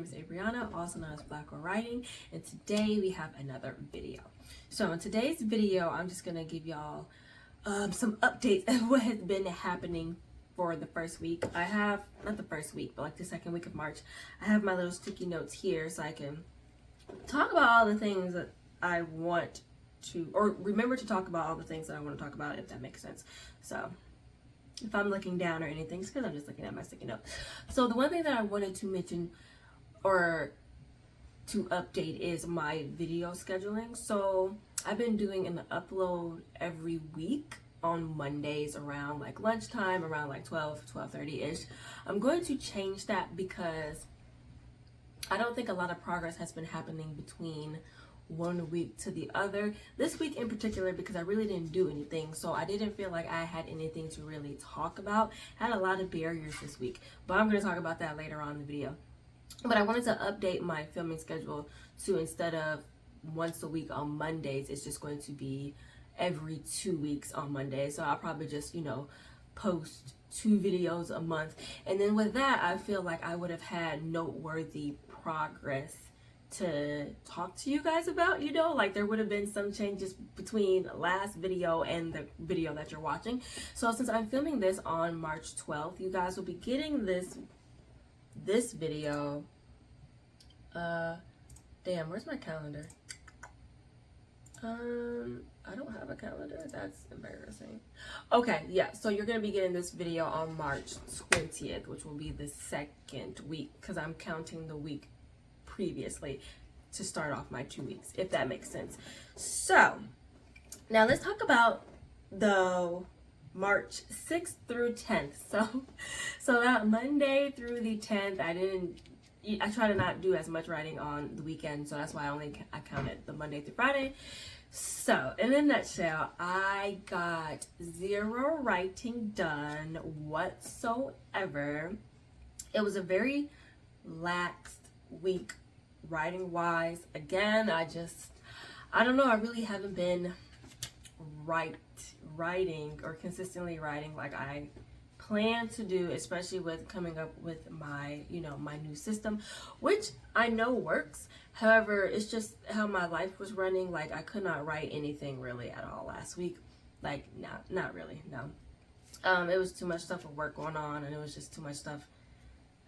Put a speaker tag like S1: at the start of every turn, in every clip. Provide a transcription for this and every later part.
S1: is Abriana, also known as Black Girl Writing, and today we have another video. So in today's video, I'm just gonna give y'all some updates of what has been happening for the first week. I have, not the first week, but like the second week of March, I have my little sticky notes here so I can talk about all the things that I want to, or remember to talk about all the things that I want to talk about, if that makes sense. So if I'm looking down or anything, it's because I'm just looking at my sticky note. So the one thing that I wanted to mention or to update is my video scheduling. So I've been doing an upload every week on Mondays around like lunchtime, around like 12:30-ish. I'm going to change that because I don't think a lot of progress has been happening between one week to the other. This week in particular, because I really didn't do anything, so I didn't feel like I had anything to really talk about. I had a lot of barriers this week, but I'm going to talk about that later on in the video. But I wanted to update my filming schedule to, instead of once a week on Mondays, it's just going to be every 2 weeks on Mondays. So I'll probably just, post 2 videos a month. And then with that, I feel like I would have had noteworthy progress to talk to you guys about, like there would have been some changes between last video and the video that you're watching. So since I'm filming this on March 12th, you guys will be getting this video. Damn, where's my calendar? I don't have a calendar. That's embarrassing. Okay, yeah, so you're gonna be getting this video on March 20th, which will be the second week, because I'm counting the week previously to start off my 2 weeks, if that makes sense. So now let's talk about the March 6th through 10th. So that Monday through the 10th, I try to not do as much writing on the weekend, so that's why I counted the Monday through Friday. So in a nutshell, I got 0 writing done whatsoever. It was a very laxed week writing wise. Again, I don't know, I really haven't been writing or consistently writing like I plan to do, especially with coming up with my my new system, which I know works. However, it's just how my life was running. Like I could not write anything really at all last week. Like not really, no. It was too much stuff with work going on, and it was just too much stuff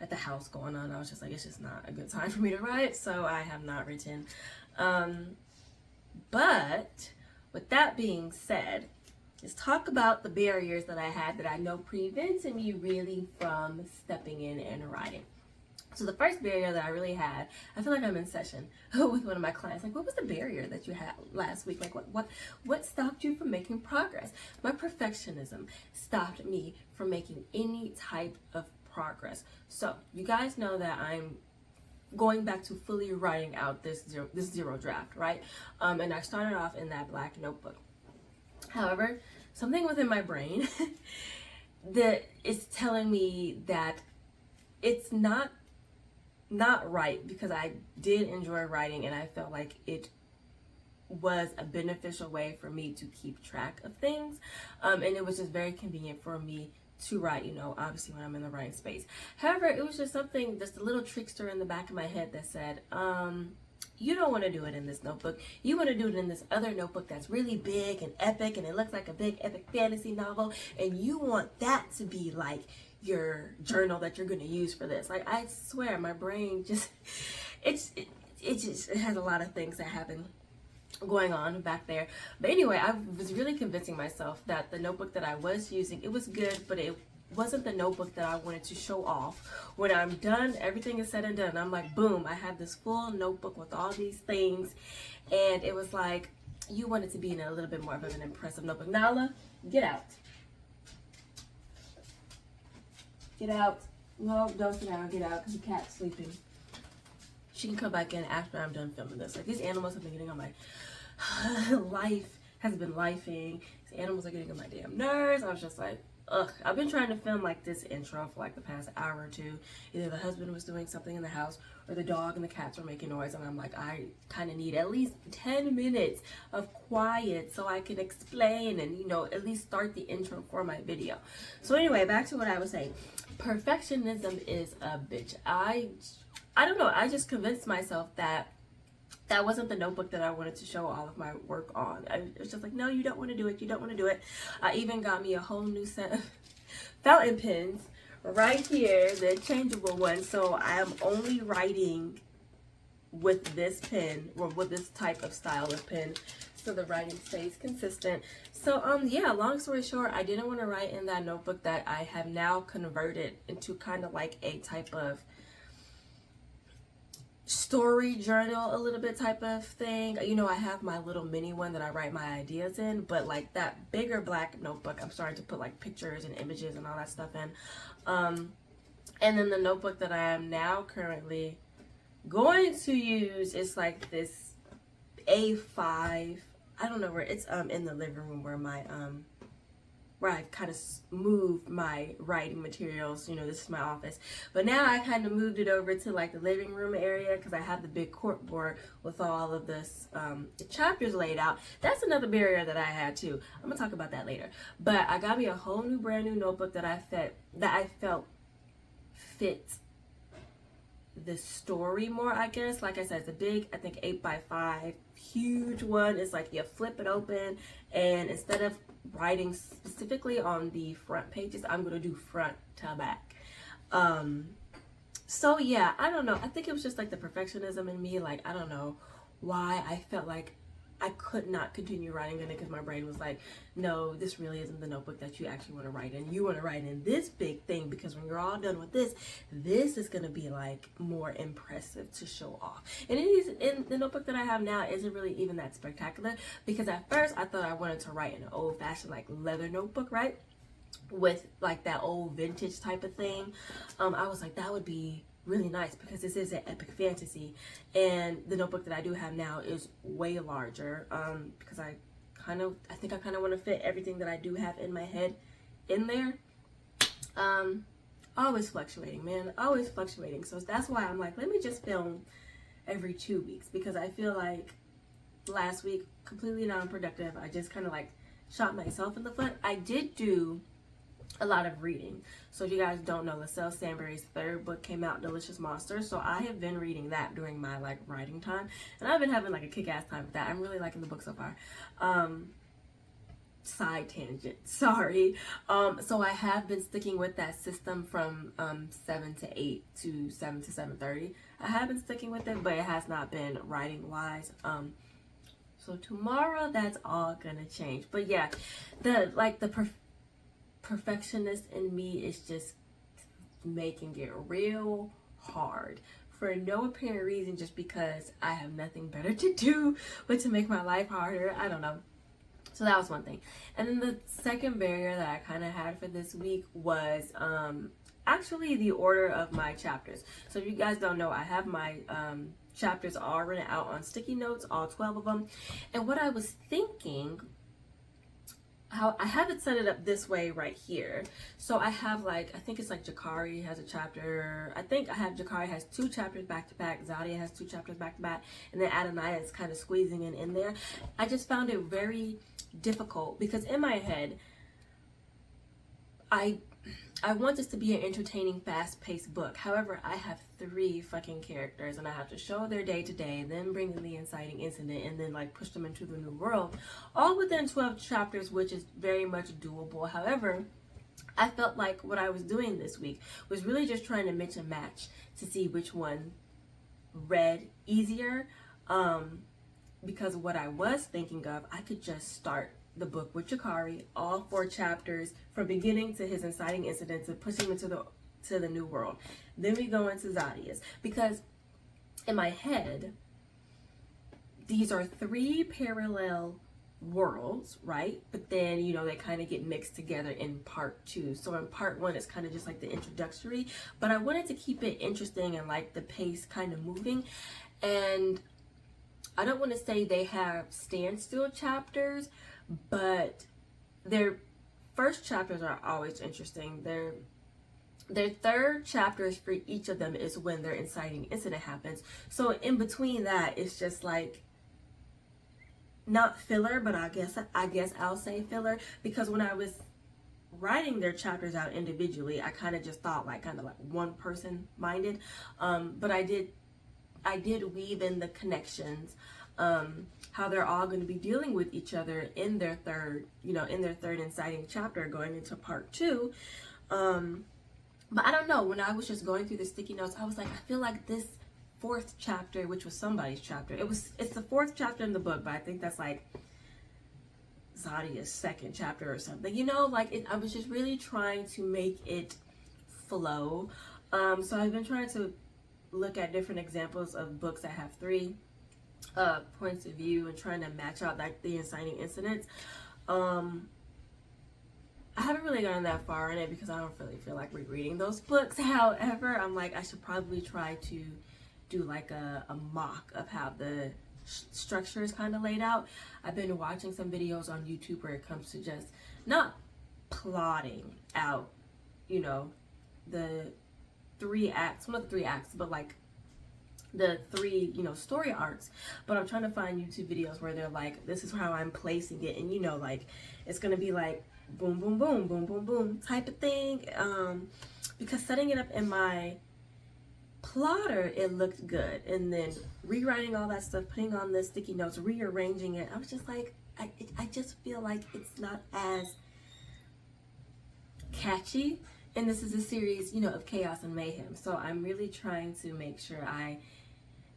S1: at the house going on. I was just like, it's just not a good time for me to write, so I have not written. But with that being said, let's talk about the barriers that I had that I know prevented me really from stepping in and writing. So the first barrier that I really had, I feel like I'm in session with one of my clients. Like, what was the barrier that you had last week? Like, what stopped you from making progress? My perfectionism stopped me from making any type of progress. So you guys know that I'm going back to fully writing out this zero draft, right? And I started off in that black notebook. However, something within my brain that is telling me that it's not right, because I did enjoy writing and I felt like it was a beneficial way for me to keep track of things, and it was just very convenient for me to write, obviously when I'm in the writing space. However, it was just something, just a little trickster in the back of my head that said, you don't want to do it in this notebook. You want to do it in this other notebook that's really big and epic, and it looks like a big epic fantasy novel, and you want that to be like your journal that you're going to use for this. Like, I swear my brain just it has a lot of things that happen going on back there. But anyway, I was really convincing myself that the notebook that I was using, it was good, but it wasn't the notebook that I wanted to show off. When I'm done, everything is said and done, I'm like, boom, I have this full notebook with all these things, and it was like, you want it to be in a little bit more of an impressive notebook. Nala, get out. Get out. No, don't sit down. Get out, because the cat's sleeping. She can come back in after I'm done filming this. Like, these animals have been getting on my life has been lifing. These animals are getting on my damn nerves. I was just like, ugh. I've been trying to film like this intro for like the past hour or two. Either the husband was doing something in the house, or the dog and the cats were making noise, and I'm like, I kind of need at least 10 minutes of quiet so I can explain and at least start the intro for my video. So anyway, back to what I was saying. Perfectionism is a bitch. I I don't know, I just convinced myself that that wasn't the notebook that I wanted to show all of my work on. I was just like, no, you don't want to do it. You don't want to do it. I even got me a whole new set of fountain pens right here, the changeable one. So I am only writing with this pen, or with this type of style of pen, so the writing stays consistent. So yeah, long story short, I didn't want to write in that notebook that I have now converted into kind of like a type of story journal, a little bit type of thing. You know, I have my little mini one that I write my ideas in, but like that bigger black notebook, I'm starting to put like pictures and images and all that stuff in. And then the notebook that I am now currently going to use is like this A5. I don't know where it's in the living room where my where I kind of moved my writing materials. You know, this is my office, but now I kind of moved it over to like the living room area because I have the big cork board with all of this chapters laid out. That's another barrier that I had too. I'm gonna talk about that later. But I got me a whole new brand new notebook that I felt fit the story more, I guess. Like I said, it's a big, I think 8x5, huge one. It's like you flip it open, and instead of writing specifically on the front pages, I'm gonna do front to back. So yeah, I don't know, I think it was just like the perfectionism in me. Like, I don't know why I felt like I could not continue writing in it, because my brain was like, no, this really isn't the notebook that you actually want to write in. You want to write in this big thing, because when you're all done with this, this is going to be like more impressive to show off. And in the notebook that I have now isn't really even that spectacular, because at first I thought I wanted to write in an old fashioned like leather notebook, right? With like that old vintage type of thing. I was like, that would be really nice, because this is an epic fantasy, and the notebook that I do have now is way larger, because I think I kind of want to fit everything that I do have in my head in there. Always fluctuating, man, always fluctuating. So that's why I'm like, let me just film every 2 weeks, because I feel like last week completely non-productive. I just kind of like shot myself in the foot. I did do a lot of reading. So if you guys don't know, LaSalle Sandberry's third book came out, Delicious Monsters. So I have been reading that during my like writing time, and I've been having like a kick-ass time with that. I'm really liking the book so far. Side tangent, sorry. So I have been sticking with that system from 7 to 8 to 7 to 7:30. I have been sticking with it, but it has not been writing wise. So tomorrow that's all gonna change. But yeah, the perfectionist in me is just making it real hard for no apparent reason, just because I have nothing better to do but to make my life harder. I don't know. So that was one thing. And then the second barrier that I kind of had for this week was actually the order of my chapters. So if you guys don't know, I have my chapters all written out on sticky notes, all 12 of them. And what I was thinking, how I have it set it up this way right here. So I have like, I think it's like Jakari has a chapter. I think I have Jakari has 2 chapters back to back. Zadia has 2 chapters back to back. And then Adonai is kind of squeezing in there. I just found it very difficult, because in my head, I want this to be an entertaining, fast-paced book. However, I have 3 fucking characters, and I have to show their day-to-day, and then bring in the inciting incident, and then like push them into the new world, all within 12 chapters, which is very much doable. However, I felt like what I was doing this week was really just trying to mix and match to see which one read easier. Because what I was thinking of, I could just start the book with Jakari, all 4 chapters from beginning to his inciting incidents, and push him into the new world. Then we go into Zadia's, because in my head, these are 3 parallel worlds, right? But then, you know, they kind of get mixed together in part 2. So in part 1, it's kind of just like the introductory, but I wanted to keep it interesting and like the pace kind of moving. And I don't want to say they have standstill chapters, but their first chapters are always interesting. Their third chapters for each of them is when their inciting incident happens. So in between that, it's just like not filler, but I guess I'll say filler, because when I was writing their chapters out individually, I kind of just thought like kind of like one person minded, but I did weave in the connections, how they're all going to be dealing with each other in their third inciting chapter going into part 2. But I don't know, when I was just going through the sticky notes, I was like, I feel like this 4th chapter, which was somebody's chapter, it's the 4th chapter in the book, but I think that's like Zadia's 2nd chapter or something, I was just really trying to make it flow. So I've been trying to look at different examples of books that have 3 points of view and trying to match out like the inciting incidents. I haven't really gotten that far in it because I don't really feel like rereading those books. However, I'm like, I should probably try to do like a mock of how the structure is kind of laid out. I've been watching some videos on YouTube where it comes to just not plotting out, the 3 acts, not the 3 acts, but like the 3, story arcs. But I'm trying to find YouTube videos where they're like, this is how I'm placing it. And, like, it's going to be like, boom, boom, boom, boom, boom, boom type of thing. Because setting it up in my plotter, it looked good. And then rewriting all that stuff, putting on the sticky notes, rearranging it, I was just like, I just feel like it's not as catchy. And this is a series, of chaos and mayhem. So I'm really trying to make sure I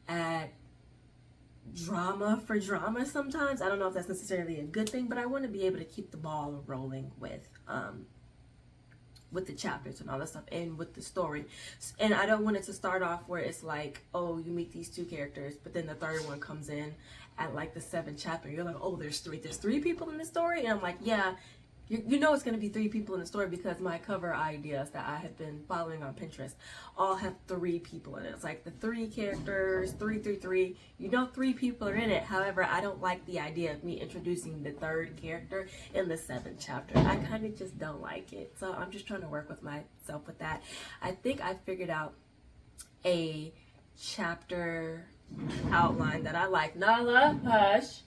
S1: add drama for drama sometimes. I don't know if that's necessarily a good thing, but I want to be able to keep the ball rolling with the chapters and all that stuff and with the story. And I don't want it to start off where it's like, oh, you meet these 2 characters, but then the 3rd one comes in at like the 7th chapter. You're like, oh, there's 3 people in the story. And I'm like, yeah, it's going to be 3 people in the story because my cover ideas that I have been following on Pinterest all have 3 people in it. It's like the 3 characters, 3, 3, 3. 3 people are in it. However, I don't like the idea of me introducing the 3rd character in the 7th chapter. I kind of just don't like it. So I'm just trying to work with myself with that. I think I figured out a chapter outline that I like. Nala, hush.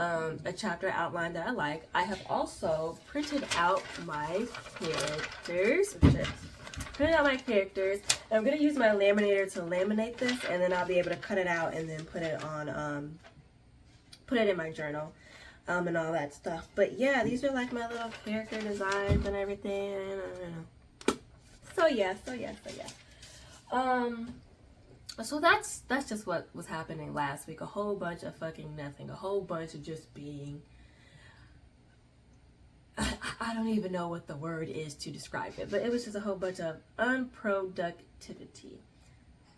S1: A chapter outline that I like. I have also printed out my characters. And I'm going to use my laminator to laminate this, and then I'll be able to cut it out and then put it on, put it in my journal, and all that stuff. But yeah, these are like my little character designs and everything. So yeah. So that's just what was happening last week. A whole bunch of fucking nothing. A whole bunch of just being... I don't even know what the word is to describe it. But it was just a whole bunch of unproductivity.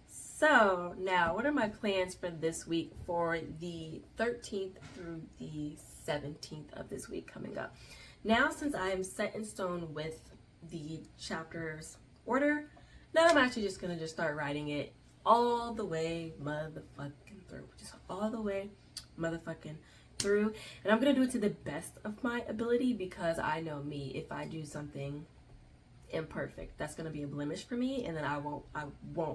S1: So now, what are my plans for this week for the 13th through the 17th of this week coming up? Now, since I am set in stone with the chapters order, now I'm actually just going to just start writing it all the way motherfucking through. Just all the way motherfucking through. And I'm going to do it to the best of my ability because I know me. If I do something imperfect, that's going to be a blemish for me, and then I won't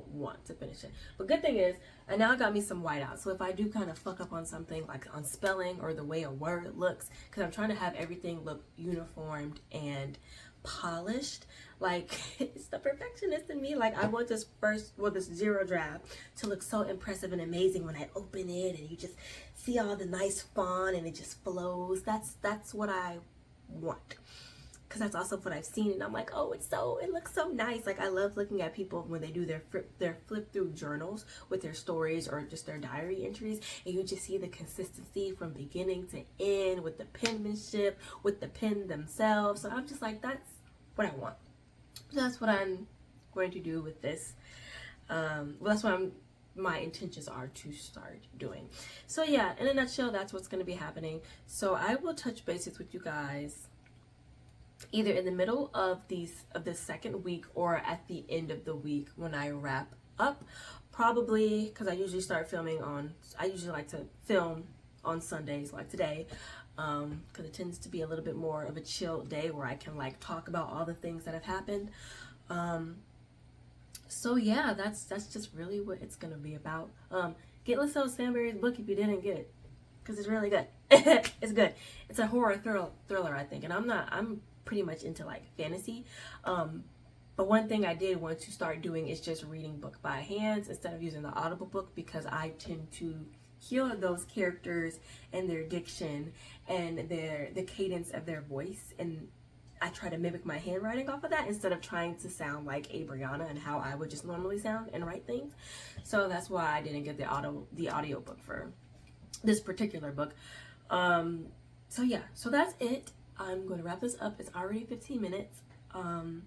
S1: want to finish it. But good thing is, I now got me some whiteout. So if I do kind of fuck up on something, like on spelling or the way a word looks, because I'm trying to have everything look uniformed and polished. Like, it's the perfectionist in me. Like, I want this this 0 draft to look so impressive and amazing when I open it and you just see all the nice font and it just flows. That's what I want, because that's also what I've seen, and I'm like, oh, it looks so nice. Like, I love looking at people when they do their flip through journals with their stories or just their diary entries, and you just see the consistency from beginning to end with the penmanship, with the pen themselves. So I'm just like, that's what I want. That's what I'm going to do with this. That's what my intentions are to start doing. So yeah, in a nutshell, that's what's going to be happening. So I will touch bases with you guys either in the middle of the second week or at the end of the week when I wrap up. Probably because I usually like to film on Sundays like today, because it tends to be a little bit more of a chill day where I can like talk about all the things that have happened. So yeah, that's just really what it's gonna be about. Get Liselle Stanberry's book if you didn't get it, because it's really good. It's good. It's a horror thriller, I think, and I'm pretty much into like fantasy. But one thing I did want to start doing is just reading book by hands instead of using the Audible book, because I tend to hear those characters and their diction and the cadence of their voice, and I try to mimic my handwriting off of that instead of trying to sound like Brianna and how I would just normally sound and write things. So that's why I didn't get the audio book for this particular book. So yeah, so that's it. I'm going to wrap this up. It's already 15 minutes. And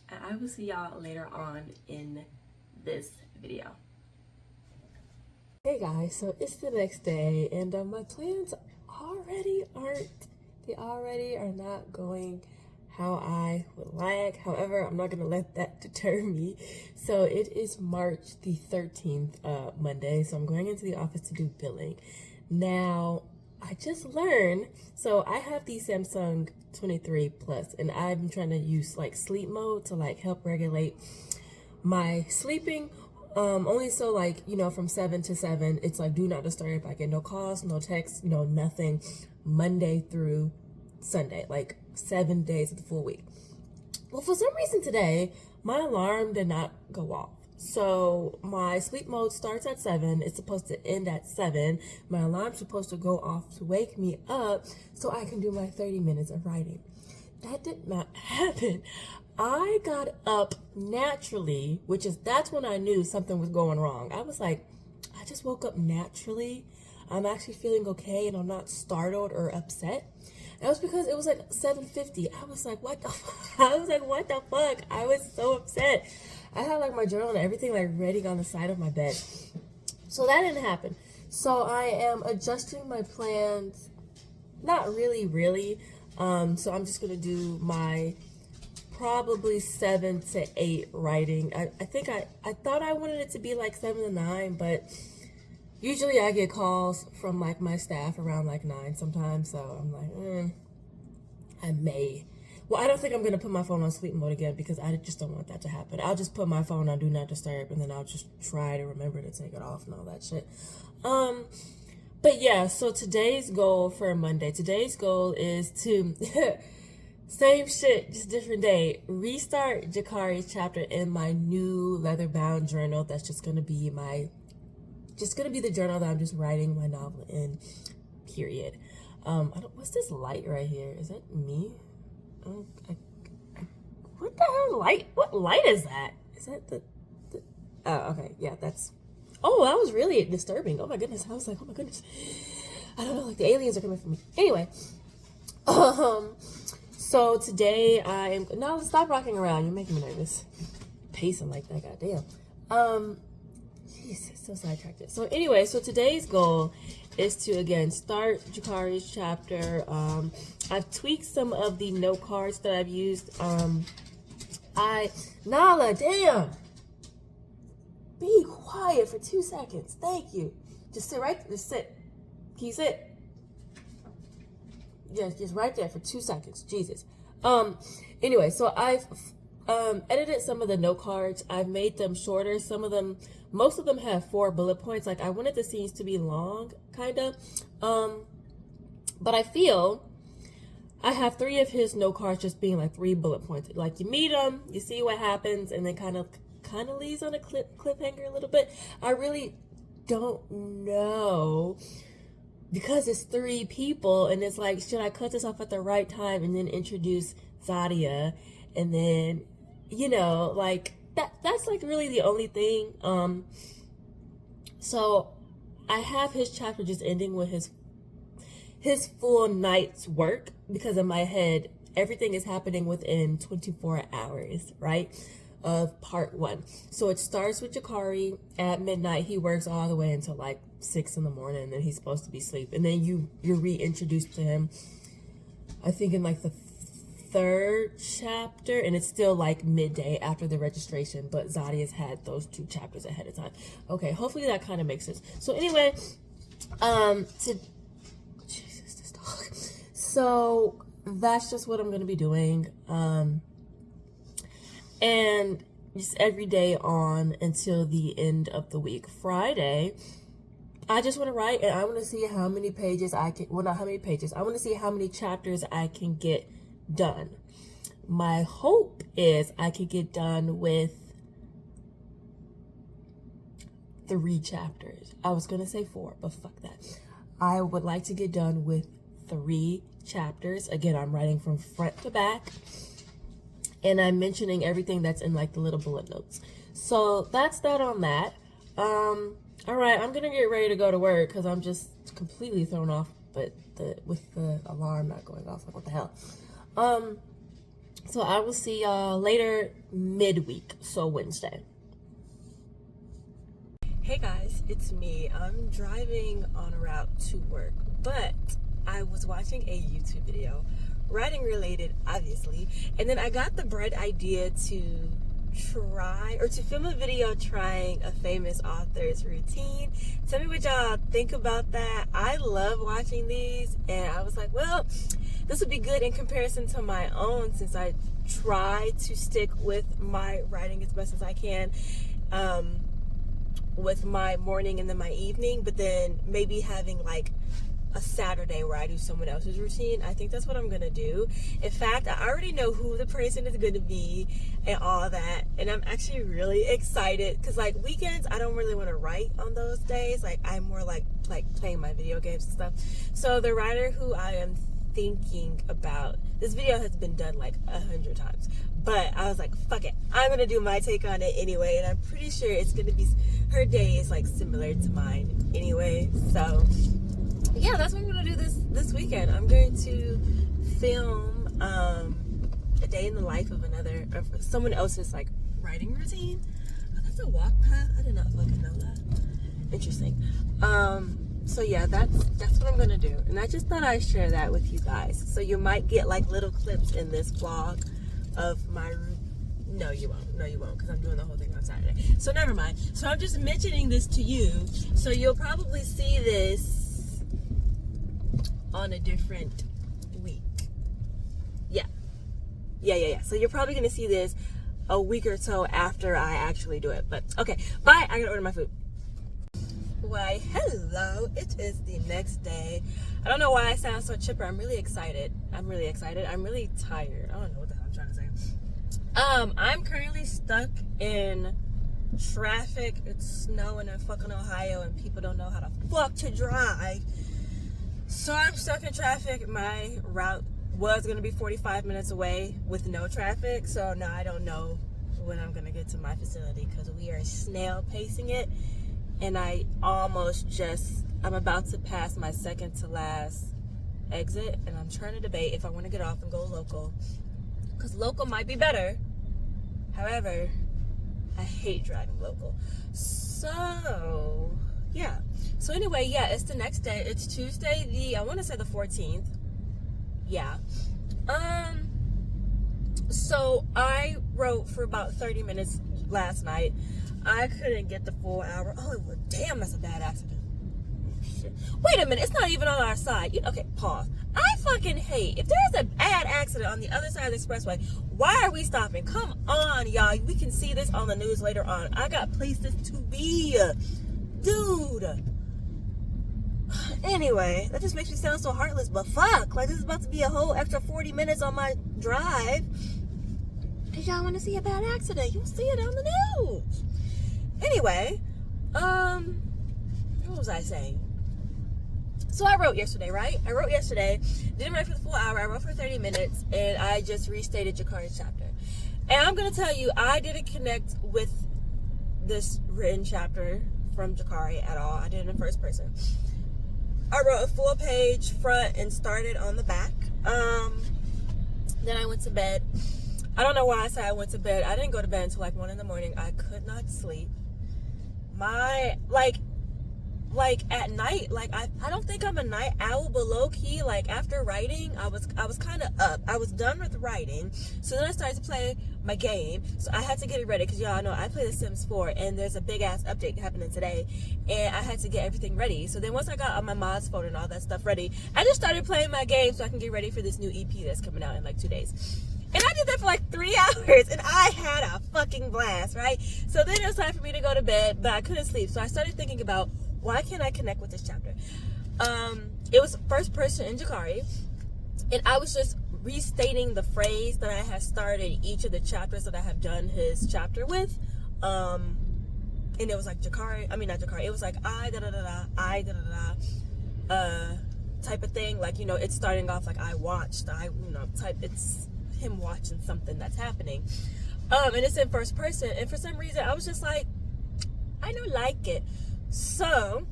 S1: I will see y'all later on in this video.
S2: Hey guys, so it's the next day, and my plans already are not going how I would like. However, I'm not gonna let that deter me. So it is March the 13th, Monday, so I'm going into the office to do billing. Now, I just learned, so I have the Samsung 23 Plus, and I'm trying to use like sleep mode to like help regulate my sleeping. Only so like, you know, from 7 to 7, it's like do not disturb. I get no calls, no texts, no nothing, Monday through Sunday, like 7 days of the full week. Well, for some reason today, my alarm did not go off. So my sleep mode starts at 7. It's supposed to end at 7. My alarm's supposed to go off to wake me up so I can do my 30 minutes of writing. That did not happen. I got up naturally, that's when I knew something was going wrong. I was like, I just woke up naturally. I'm actually feeling okay, and I'm not startled or upset. And it was because it was like 7:50. I was like, what the fuck? I was so upset. I had like my journal and everything like ready on the side of my bed. So that didn't happen. So I am adjusting my plans. Not really. So I'm just gonna do my probably 7 to 8 writing. I think I thought I wanted it to be like 7 to 9, but usually I get calls from like my staff around like 9 sometimes. So I'm like, I may. Well, I don't think I'm going to put my phone on sleep mode again, because I just don't want that to happen. I'll just put my phone on do not disturb, and then I'll just try to remember to take it off and all that shit. But yeah, so today's goal for Monday, today's goal is to, same shit, just different day, restart Jakari's chapter in my new leather-bound journal. That's just going to be the journal that I'm just writing my novel in, period. What's this light right here? Is that me? What the hell light? What light is that? Is that the oh, okay, yeah, that's, oh, that was really disturbing. Oh my goodness, I was like, oh my goodness, I don't know, like the aliens are coming for me. Anyway, so today I am, no, stop rocking around, you're making me nervous, pacing like that, goddamn. Jesus, so sidetracked. So anyway, so today's goal is to again start Jakari's chapter. I've tweaked some of the note cards that I've used. Nala, damn, be quiet for 2 seconds. Thank you. Just sit right there. Just sit. Can you sit? Just right there for 2 seconds. Jesus. Anyway, so I've edited some of the note cards. I've made them shorter. Most of them have 4 bullet points. Like, I wanted the scenes to be long, kind of. But I feel I have 3 of his note cards just being like 3 bullet points. Like, you meet him, you see what happens, and then kind of leaves on a cliffhanger a little bit. I really don't know, because it's 3 people, and it's like, should I cut this off at the right time and then introduce Zadia, and then, you know, like, that's like really the only thing. So I have his chapter just ending with his full night's work, because in my head everything is happening within 24 hours, right, of part 1. So it starts with Jakari at midnight. He works all the way until like 6 in the morning, and then he's supposed to be asleep, and then you're reintroduced to him, I think, in like the 3rd chapter, and it's still like midday after the registration, but Zadia's had those 2 chapters ahead of time. Okay, hopefully that kind of makes sense. So anyway, Jesus, this dog. So that's just what I'm gonna be doing, and just every day on until the end of the week. Friday, I just want to write, and I want to see how many pages I can, well, not how many pages, I want to see how many chapters I can get done. My hope is I could get done with 3 chapters. I was gonna say 4, but fuck that. I would like to get done with 3 chapters. Again, I'm writing from front to back, and I'm mentioning everything that's in like the little bullet notes. So that's that on that. All right, I'm gonna get ready to go to work because I'm just completely thrown off, but with the alarm not going off, like what the hell. So I will see y'all later midweek, so Wednesday. Hey guys, it's me. I'm driving on a route to work, but I was watching a YouTube video, writing related, obviously, and then I got the bright idea to try or to film a video trying a famous author's routine. Tell me what y'all think about that. I love watching these, and I was like, well, this would be good in comparison to my own, since I try to stick with my writing as best as I can, with my morning and then my evening, but then maybe having like a Saturday where I do someone else's routine. I think that's what I'm gonna do. In fact, I already know who the person is gonna be and all that, and I'm actually really excited because like weekends I don't really want to write on those days. Like I'm more like playing my video games and stuff. So the writer who I am thinking about, this video has been done like 100 times, but I was like, fuck it, I'm gonna do my take on it anyway, and I'm pretty sure it's gonna be, her day is like similar to mine anyway. So yeah, that's what I'm gonna do this weekend. I'm going to film a day in the life of someone else's like writing routine. Oh, that's a walk path. I did not fucking know that. Interesting. So yeah, that's what I'm gonna do, and I just thought I'd share that with you guys. So you might get like little clips in this vlog of my. No, you won't, because I'm doing the whole thing on Saturday. So never mind. So I'm just mentioning this to you, so you'll probably see this on a different week. Yeah. So you're probably gonna see this a week or so after I actually do it. But okay, bye. I gotta order my food. Why, hello, it is the next day. I don't know why I sound so chipper. I'm really excited. I'm really tired. I don't know what the hell I'm trying to say. I'm currently stuck in traffic. It's snowing in fucking Ohio, and people don't know how to fuck to drive. So I'm stuck in traffic. My route was gonna be 45 minutes away with no traffic. So now I don't know when I'm gonna get to my facility because we are snail pacing it. And I'm about to pass my second to last exit, and I'm trying to debate if I want to get off and go local, because local might be better. However, I hate driving local. So yeah. So anyway, yeah, it's the next day. It's Tuesday, I want to say the 14th. Yeah. So I wrote for about 30 minutes last night. I couldn't get the full hour. Oh, well, damn, that's a bad accident. Shit. Wait a minute, it's not even on our side. Okay, pause. I fucking hate, if there's a bad accident on the other side of the expressway, why are we stopping? Come on, y'all. We can see this on the news later on. I got places to be. Dude. Anyway, that just makes me sound so heartless, but fuck. Like, this is about to be a whole extra 40 minutes on my drive. Because y'all want to see a bad accident. You'll see it on the news. Anyway, what was I saying? So I wrote yesterday, right? Didn't write for the full hour. I wrote for 30 minutes, and I just restated Jakari's chapter. And I'm going to tell you, I didn't connect with this written chapter from Jakari at all. I did it in first person. I wrote a full page front and started on the back. Then I went to bed. I don't know why I said I went to bed. I didn't go to bed until like 1 in the morning. I could not sleep. Like at night, like I don't think I'm a night owl, but low key, like after writing, I was kind of up. I was done with writing, so then I started to play my game. So I had to get it ready because y'all know I play The Sims 4, and there's a big ass update happening today, and I had to get everything ready. So then once I got on my mod's phone and all that stuff ready, I just started playing my game so I can get ready for this new EP that's coming out in like 2 days. And I did that for like 3 hours, and I had a fucking blast, right? So then it was time for me to go to bed, but I couldn't sleep. So I started thinking about, why can't I connect with this chapter? It was first person in Jakari, and I was just restating the phrase that I had started each of the chapters that I have done his chapter with. And it was like it was like I da da da da, I da da da, type of thing. Like, you know, it's starting off like I watched, it's him watching something that's happening. And it's in first person. And for some reason, I was just like, I don't like it. So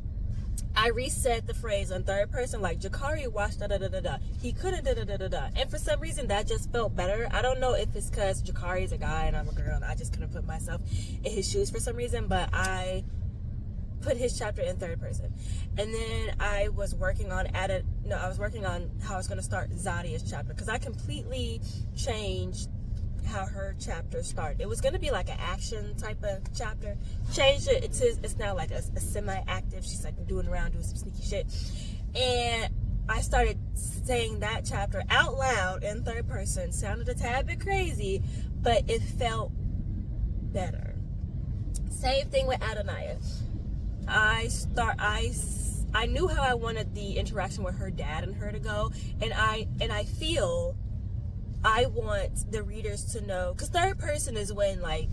S2: I reset the phrase on third person, like Jakari watched da da da da da. He couldn't da da da da da. And for some reason, that just felt better. I don't know if it's because Jakari is a guy and I'm a girl, and I just couldn't put myself in his shoes for some reason. But I put his chapter in third person, and then I was working on how I was going to start Zadia's chapter, because I completely changed how her chapter started. It was going to be like an action type of chapter. Changed it. It's now like a semi-active. She's like doing some sneaky shit. And I started saying that chapter out loud in third person. Sounded a tad bit crazy, but it felt better. Same thing with Adonaiah. I knew how I wanted the interaction with her dad and her to go, and I feel I want the readers to know, because third person is when, like,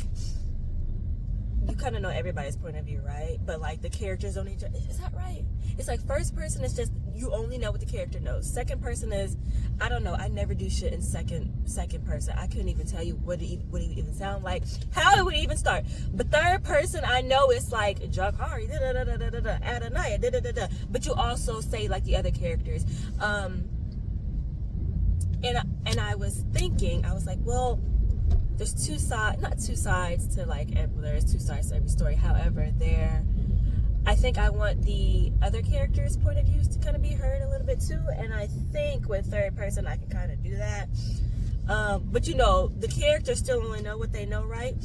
S2: you kind of know everybody's point of view, right? But like the characters don't. Is that right? It's like first person is just you only know what the character knows. Second person is, I don't know. I never do shit in second person. I couldn't even tell you what it even sound like, how it would even start. But third person, I know it's like Jakari, da da da da da da, Adonaiah, da da da da. But you also say like the other characters. And I was thinking, I was like, well, there's not two sides to like, there's two sides to every story. However, I think I want the other characters' point of views to kind of be heard a little bit too. And I think with third person, I can kind of do that. But you know, the characters still only know what they know, right?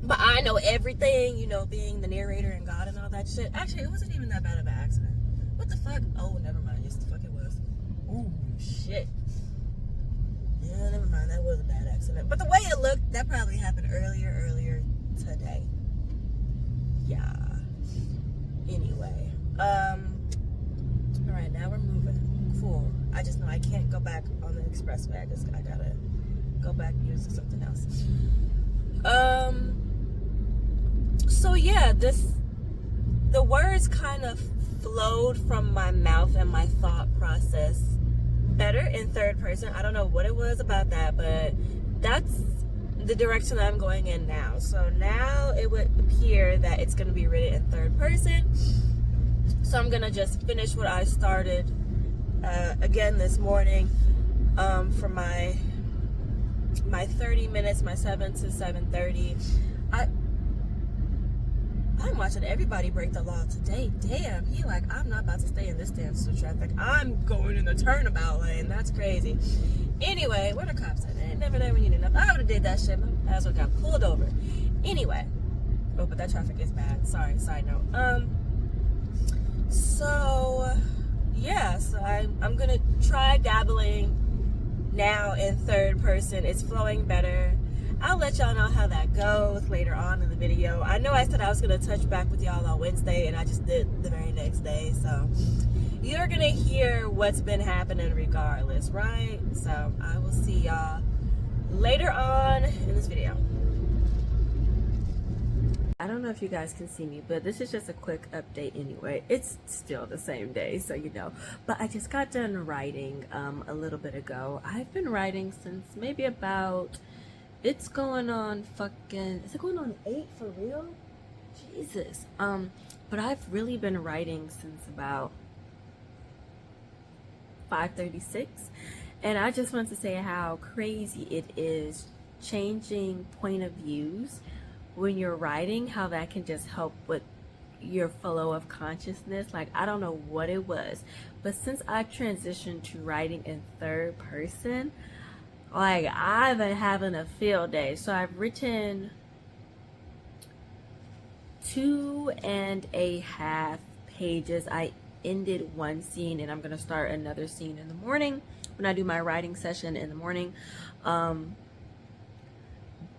S2: But I know everything, you know, being the narrator and God and all that shit. Actually, it wasn't even that bad of an accident. What the fuck? Oh, never mind. Yes, the fuck it was. Ooh, shit. Yeah, never mind. That was a bad accident. But the way it looked, that probably happened earlier today. Yeah. Anyway. Alright, now we're moving. Cool. I just know I can't go back on the expressway. I gotta go back and use something else. So yeah, the words kind of flowed from my mouth and my thought process better in third person. I don't know what it was about that, but that's the direction I'm going in now. So now it would appear that it's going to be written in third person. So I'm going to just finish what I started again this morning for my 30 minutes, my 7 to 7:30. I'm watching everybody break the law today. Damn, he like, I'm not about to stay in this damn traffic. I'm going in the turnabout lane. That's crazy. Anyway, where the cops at? They ain't never there when you need enough. I would have did that shit. My ass would have got pulled over. Anyway. Oh, but that traffic is bad. Sorry, side note. So, yeah. So I'm going to try dabbling now in third person. It's flowing better. I'll let y'all know how that goes later on in the video. I know I said I was going to touch back with y'all on Wednesday, and I just did the very next day. So you're going to hear what's been happening regardless, right? So I will see y'all later on in this video. I don't know if you guys can see me, but this is just a quick update anyway. It's still the same day, so you know. But I just got done writing a little bit ago. I've been writing since maybe about... It's going on is it going on 8 for real? Jesus. But I've really been writing since about 5:36. And I just want to say how crazy it is changing point of views when you're writing, how that can just help with your flow of consciousness. Like, I don't know what it was, but since I transitioned to writing in third person, like, I've been having a field day. So I've written 2.5 pages. I ended one scene and I'm going to start another scene in the morning when I do my writing session in the morning.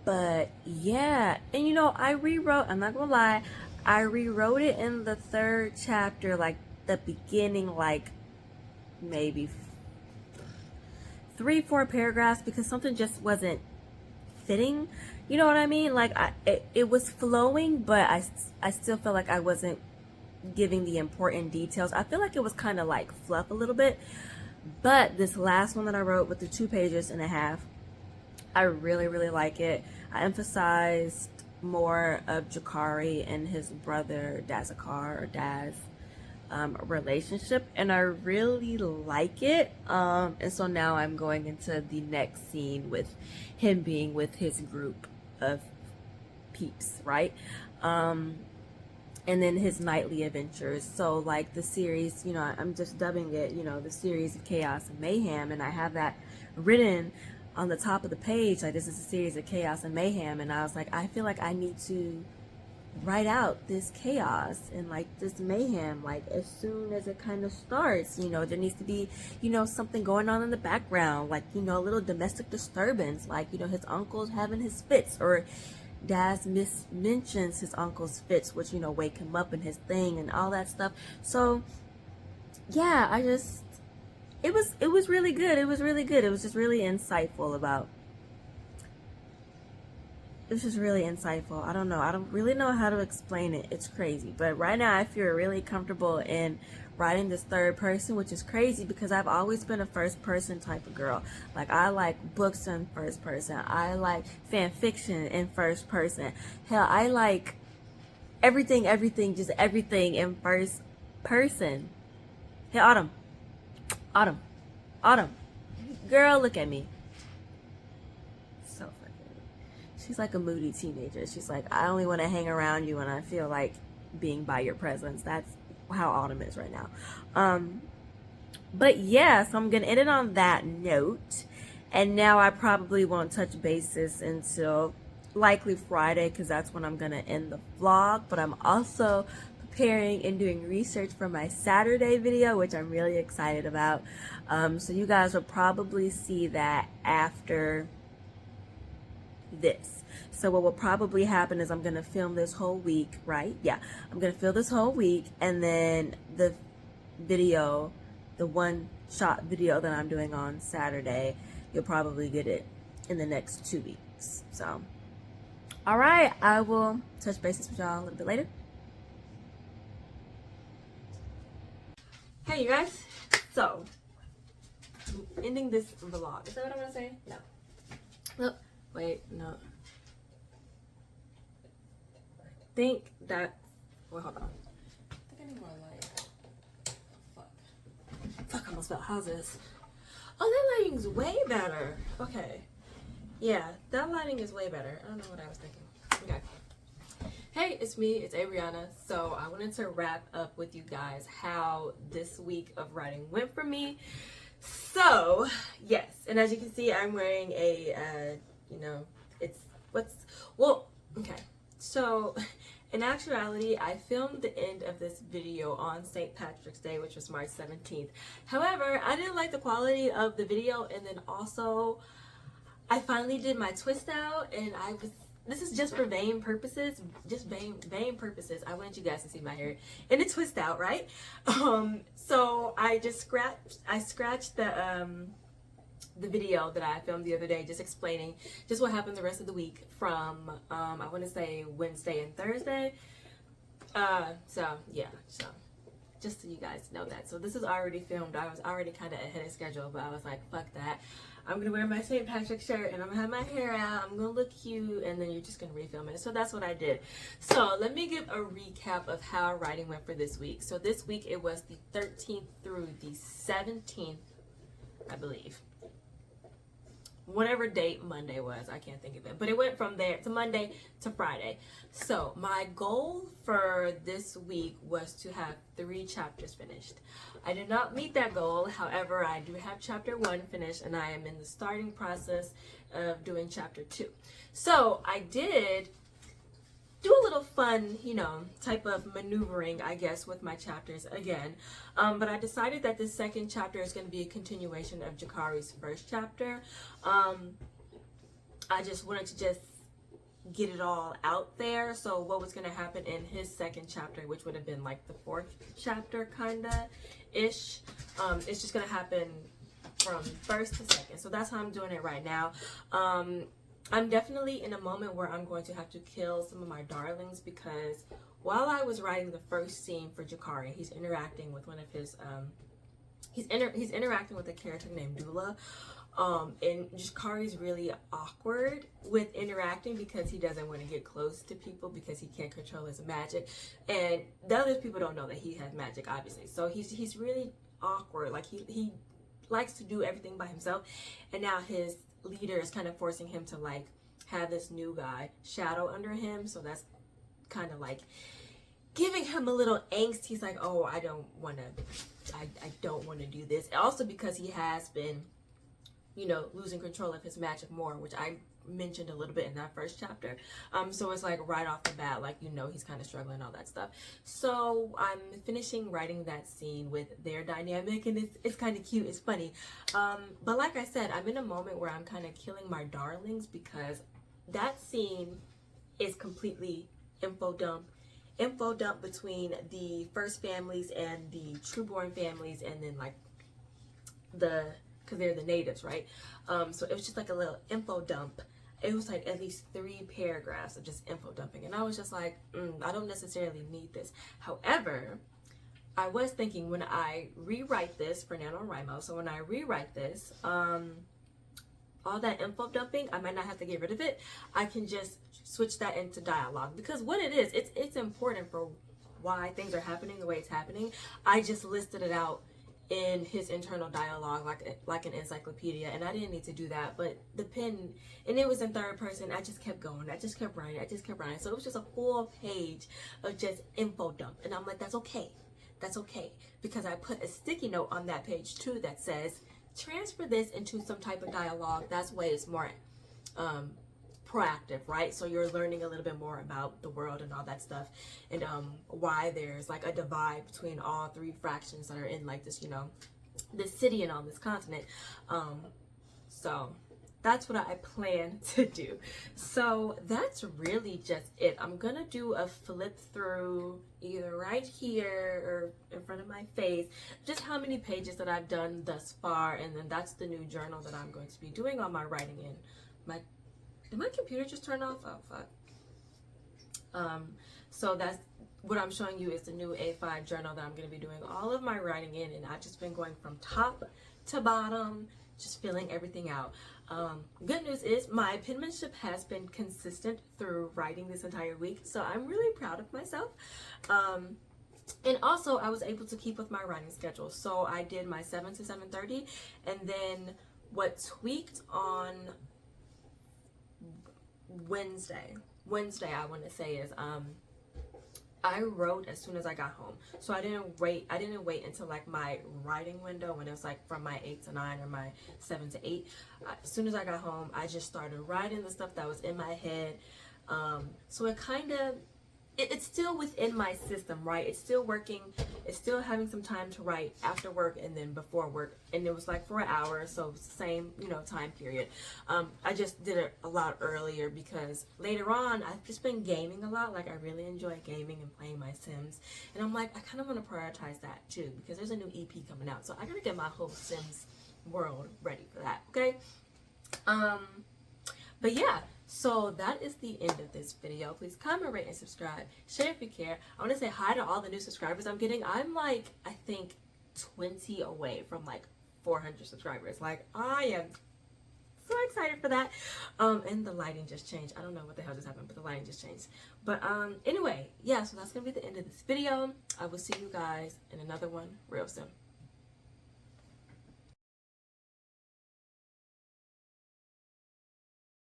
S2: But yeah, and you know, I rewrote, I'm not going to lie, I rewrote it in the third chapter, like the beginning, like maybe
S1: 3-4 paragraphs because something just wasn't fitting. You know what I mean? Like it was flowing, but I still felt like I wasn't giving the important details. I feel like it was kind of like fluff a little bit. But this last one that I wrote with the 2.5 pages, I really, really like it. I emphasized more of Jakari and his brother Dazakar or Daz relationship, and I really like it. And so now I'm going into the next scene with him being with his group of peeps, right? And then his nightly adventures. So like the series, you know, I'm just dubbing it, you know, the series of chaos and mayhem, and I have that written on the top of the page, like this is a series of chaos and mayhem. And I was like, I feel like I need to write out this chaos and like this mayhem, like as soon as it kind of starts. You know, there needs to be, you know, something going on in the background, like, you know, a little domestic disturbance, like, you know, his uncle's having his fits, or Daz mentions his uncle's fits, which, you know, wake him up in his thing and all that stuff. So yeah, it was really good. It was really good. It was just really insightful about, it was just really insightful. I don't know. I don't really know how to explain it. It's crazy. But right now I feel really comfortable in writing this third person, which is crazy because I've always been a first person type of girl. Like I like books in first person. I like fan fiction in first person. Hell, I like everything, just everything in first person. Hey, Autumn. Girl, look at me. So fucking. She's like a moody teenager. She's like, I only want to hang around you when I feel like being by your presence. That's how Autumn is right now. But yeah, so I'm gonna end it on that note. And now I probably won't touch bases until likely Friday, because that's when I'm gonna end the vlog. But I'm also preparing and doing research for my Saturday video, which I'm really excited about. So you guys will probably see that after this. So what will probably happen is I'm going to film this whole week, right? Yeah, I'm going to film this whole week, and then the video, the one shot video that I'm doing on Saturday, you'll probably get it in the next 2 weeks. So, all right, I will touch bases with y'all a little bit later. Hey, you guys. So, I'm ending this vlog. Is that what I'm going to say? No. Look, wait, no. Think that, well, hold on. I think I need more light. Fuck, I almost felt, how's this? Oh, that lighting's way better. Okay. Yeah, that lighting is way better. I don't know what I was thinking. Okay. Hey, it's me, it's Abriana. So I wanted to wrap up with you guys how this week of writing went for me. So, yes, and as you can see, I'm wearing a, you know, okay. So, in actuality, I filmed the end of this video on St. Patrick's Day, which was March 17th. However, I didn't like the quality of the video, and then also, I finally did my twist out, and this is just for vain purposes, just vain purposes. I wanted you guys to see my hair in a twist out, right? So I just scratched the video that I filmed the other day, just explaining just what happened the rest of the week from I want to say Wednesday and Thursday. So yeah, so just so you guys know that. So this is already filmed. I was already kind of ahead of schedule, but I was like, fuck that. I'm gonna wear my St. Patrick's shirt and I'm gonna have my hair out. I'm gonna look cute, and then you're just gonna refilm it. So that's what I did. So let me give a recap of how writing went for this week. So this week it was the 13th through the 17th, I believe. Whatever date Monday was, I can't think of it, but it went from there to Monday to Friday. So my goal for this week was to have 3 chapters finished. I did not meet that goal. However, I do have chapter 1 finished, and I am in the starting process of doing chapter 2. So I did do a little fun, you know, type of maneuvering, I guess, with my chapters again. But I decided that this second chapter is going to be a continuation of Jakari's first chapter. I just wanted to just get it all out there. So what was going to happen in his second chapter, which would have been like the 4th chapter kind of ish, it's just going to happen from first to second. So that's how I'm doing it right now. I'm definitely in a moment where I'm going to have to kill some of my darlings, because while I was writing the first scene for Jakari, he's interacting with one of his he's interacting with a character named Dula. And Jakari's really awkward with interacting because he doesn't want to get close to people because he can't control his magic, and the other people don't know that he has magic, obviously. So he's really awkward. Like he likes to do everything by himself, and now his leader is kind of forcing him to like have this new guy shadow under him. So that's kind of like giving him a little angst. He's like, oh, I don't want to do this. Also because he has been, you know, losing control of his magic more, which I mentioned a little bit in that first chapter. So it's like right off the bat, like, you know, he's kind of struggling, all that stuff. So I'm finishing writing that scene with their dynamic, and it's kind of cute, it's funny. But like I said, I'm in a moment where I'm kind of killing my darlings, because that scene is completely info dump between the first families and the Trueborn families, and then like because they're the natives, right? So it was just like a little info dump. It was like at least 3 paragraphs of just info dumping, and I was just like, I don't necessarily need this. However, I was thinking, when I rewrite this for NaNoWriMo, so when I rewrite this, all that info dumping, I might not have to get rid of it. I can just switch that into dialogue, because what it is, it's important for why things are happening the way it's happening. I just listed it out in his internal dialogue like an encyclopedia, and I didn't need to do that. But the pen, and it was in third person, I just kept going, I just kept writing, so it was just a full page of just info dump. And I'm like, that's okay, because I put a sticky note on that page too that says transfer this into some type of dialogue. That's way it's more proactive, right? So you're learning a little bit more about the world and all that stuff, and why there's like a divide between all 3 fractions that are in like this, you know, this city and on this continent. So that's what I plan to do. So that's really just it. I'm gonna do a flip through either right here or in front of my face, just how many pages that I've done thus far, and then that's the new journal that I'm going to be doing all my writing in. Did my computer just turn off? Oh, fuck. So that's what I'm showing you, is the new A5 journal that I'm going to be doing all of my writing in, and I've just been going from top to bottom, just filling everything out. Good news is my penmanship has been consistent through writing this entire week, so I'm really proud of myself. And also, I was able to keep with my writing schedule. So I did my 7 to 7:30, and then what tweaked on Wednesday, I want to say, is I wrote as soon as I got home. So I didn't wait until like my writing window, when it was like from my 8 to 9 or my 7 to 8. As soon as I got home, I just started writing the stuff that was in my head. So it kind of, it's still within my system, right? It's still working. It's still having some time to write after work and then before work. And it was like for an hour, so it's the same, you know, time period. I just did it a lot earlier because later on, I've just been gaming a lot. Like, I really enjoy gaming and playing my Sims. And I'm like, I kind of want to prioritize that too, because there's a new EP coming out. So I gotta get my whole Sims world ready for that, okay? But yeah. So that is the end of this video. Please comment, rate, and subscribe. Share if you care. I want to say hi to all the new subscribers I'm getting. I'm like, I think 20 away from like 400 subscribers. Like, I am so excited for that. And the lighting just changed. I don't know what the hell just happened, but the lighting just changed. But anyway, yeah, so that's going to be the end of this video. I will see you guys in another one real soon.